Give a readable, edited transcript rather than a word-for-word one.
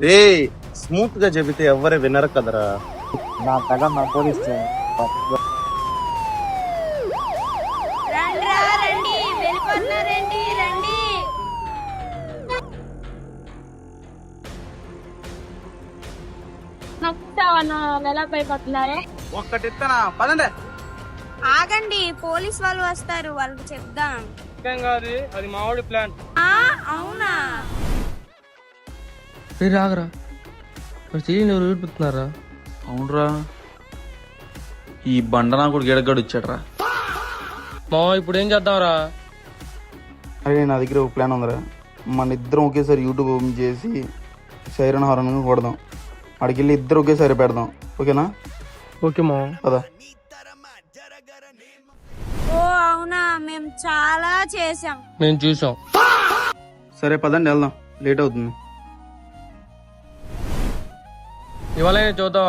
రే smooth గా చెబితే ఎవ్వరే వినరు కదరా. నా తగ నా పోలీస్ రండి వెళ్ళిపోతున్నారండి రండి. ఎలా భయపడుతున్నారు? ఒక్కటి ఇస్తానా పదండి. ఆగండి, పోలీస్ వాళ్ళు వస్తారు, వాళ్ళకి చెప్దాం. అది మావాడి ప్లాన్. అవునా? రాగరా చెయ్యి ఎవరు ఊడిపోతున్నారా? అవునరా, ఈ బండ నా కూడా గిడగడు వచ్చాడరా. మా ఇప్పుడు ఏం చేద్దాంరా? అరే నా దగ్గర ఒక ప్లాన్ ఉందిరా. మన ఇద్దరం ఒకేసారి యూట్యూబ్ ఓపెన్ చేసి సైరన్ హారన్ కొడదాం. అడికెళ్ళి ఇద్దరు ఒకేసారి పెడదాం. ఓకేనా? ఓకే మా. పదా. ఓ అవునా, మేము చాలా చేసాం. మేము చూసాం. సరే పదండి వెళ్దాం, లేట్ అవుతుంది. ఇవాళ చూద్దాం.